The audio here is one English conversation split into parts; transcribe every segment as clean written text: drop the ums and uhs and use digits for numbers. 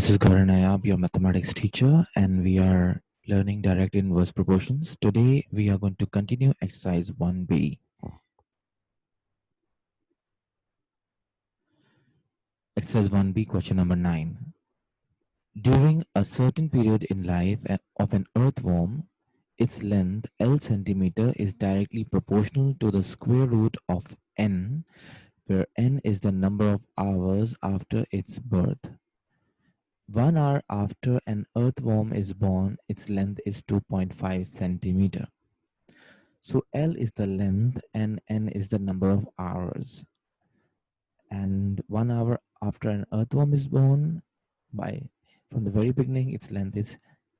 This is Gaurav Nayab, your mathematics teacher, and we are learning direct inverse proportions. Today, we are going to continue exercise 1b. Exercise 1b, question number 9. During a certain period in life of an earthworm, its length, L centimeter, is directly proportional to the square root of n, where n is the number of hours after its birth. 1 hour after an earthworm is born, its length is 2.5 centimeter. So L is the length and N is the number of hours. And 1 hour after an earthworm is born, from the very beginning, its length is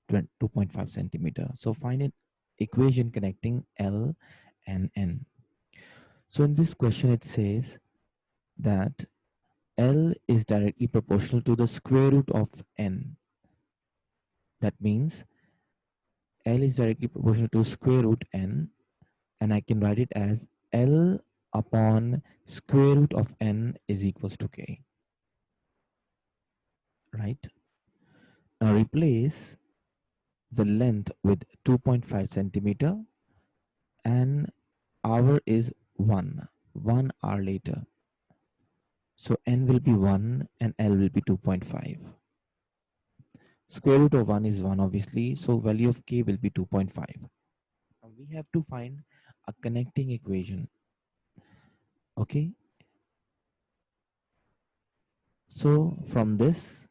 2.5 centimeter. So find an equation connecting L and N. So in this question, it says that L is directly proportional to the square root of N. That means L is directly proportional to square root N, and I can write it as L upon square root of N is equals to K. Right? Now replace the length with 2.5 centimeter and hour is 1 hour later. So N will be 1 and L will be 2.5. Square root of 1 is 1 obviously, so value of K will be 2.5. Now we have to find a connecting equation. Okay, so from this,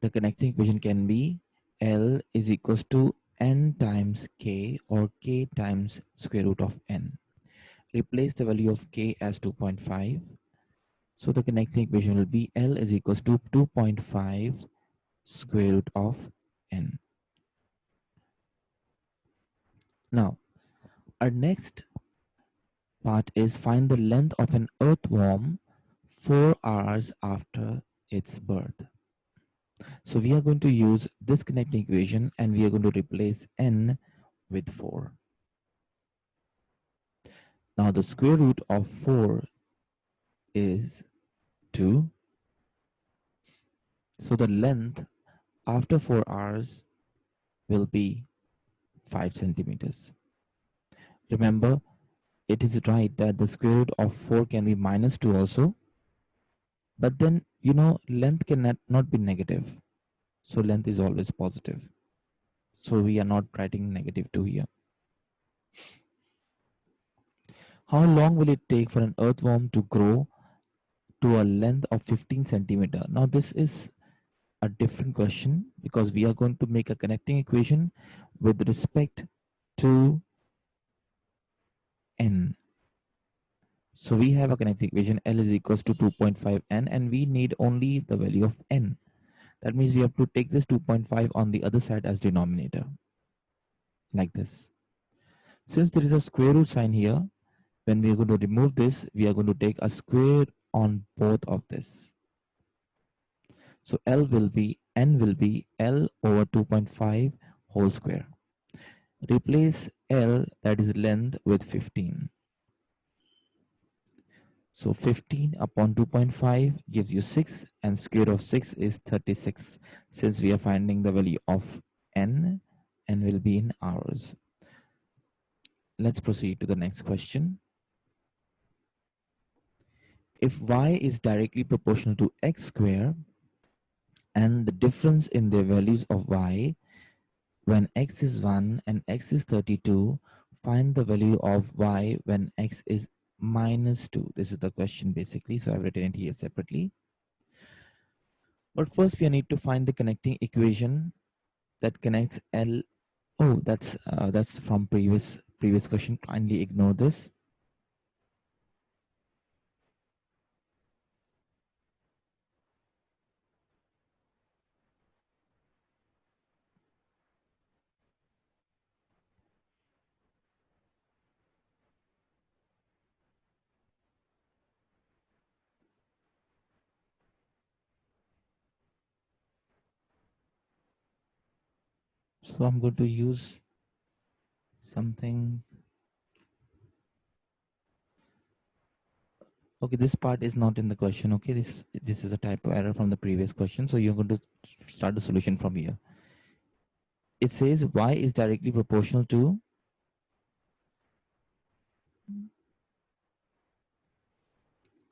the connecting equation can be L is equals to N times K or K times square root of N. Replace the value of K as 2.5. So the connecting equation will be L is equals to 2.5 square root of N. Now, our next part is find the length of an earthworm 4 hours after its birth. So we are going to use this connecting equation and we are going to replace N with 4. Now the square root of 4 is 2. So the length after 4 hours will be 5 centimeters. Remember, it is right that the square root of 4 can be minus 2 also. But then, length cannot not be negative. So length is always positive. So we are not writing negative 2 here. How long will it take for an earthworm to grow to a length of 15 centimeter? Now this is a different question because we are going to make a connecting equation with respect to N. So we have a connecting equation L is equals to 2.5 N and we need only the value of N. That means we have to take this 2.5 on the other side as denominator like this. Since there is a square root sign here, when we are going to remove this, we are going to take a square on both of this. So N will be L over 2.5 whole square. Replace L, that is length, with 15. So 15 upon 2.5 gives you 6 and square root of 6 is 36. Since we are finding the value of N will be in hours. Let's proceed to the next question. If y is directly proportional to x square and the difference in the values of y when x is 1 and x is 32, find the value of y when x is minus 2. This is the question basically, so I've written it here separately. But first we need to find the connecting equation that connects L. Oh, that's from previous question. Kindly ignore this. So I'm going to use something. Okay, this part is not in the question. Okay, this is a typo error from the previous question. So you're going to start the solution from here. It says y is directly proportional to,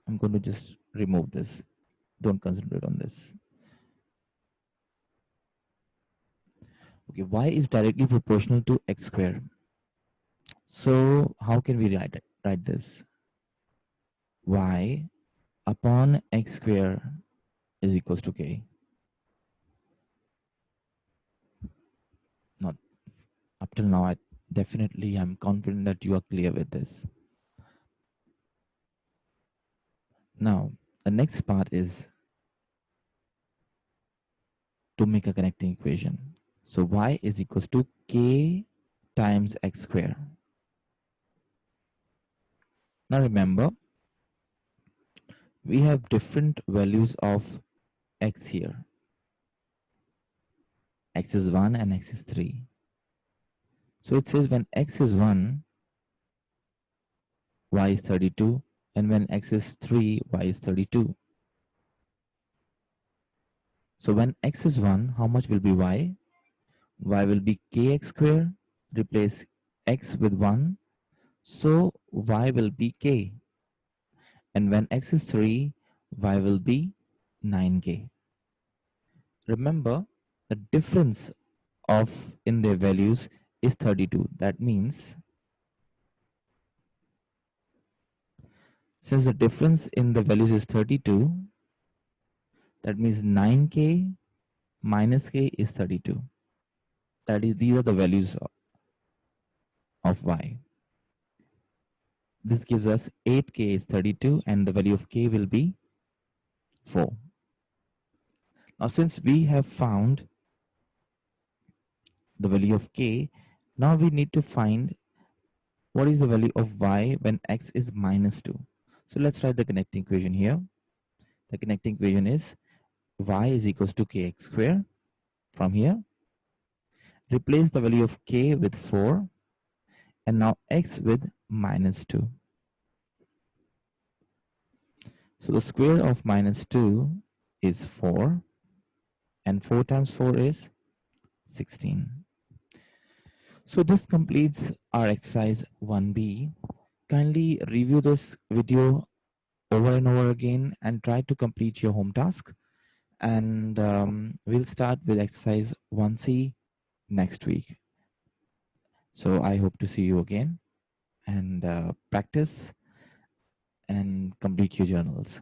I'm going to just remove this. Don't concentrate on this. Okay, y is directly proportional to x square. So how can we write this? Y upon x square is equals to k. Not up till now, I'm confident that you are clear with this. Now, the next part is to make a connecting equation. So y is equals to k times x square. Now remember, we have different values of x here. X is 1 and x is 3. So it says when x is 1, y is 32, and when x is 3, y is 32. So when x is 1, how much will be y? Y will be kx square, replace x with 1, so y will be k. And when x is 3, y will be 9k. Remember, the difference of in their values is 32. That means, since the difference in the values is 32, that means 9k minus k is 32. That is, these are the values of y. This gives us 8k is 32 and the value of k will be 4. Now since we have found the value of k, now we need to find what is the value of y when x is minus 2. So let's write the connecting equation here. The connecting equation is y is equals to kx square. From here, replace the value of k with 4 and now x with minus 2. So the square of minus 2 is 4 and 4 times 4 is 16. So this completes our exercise 1B. Kindly review this video over and over again and try to complete your home task. And we'll start with exercise 1C next week. So I hope to see you again and practice and complete your journals.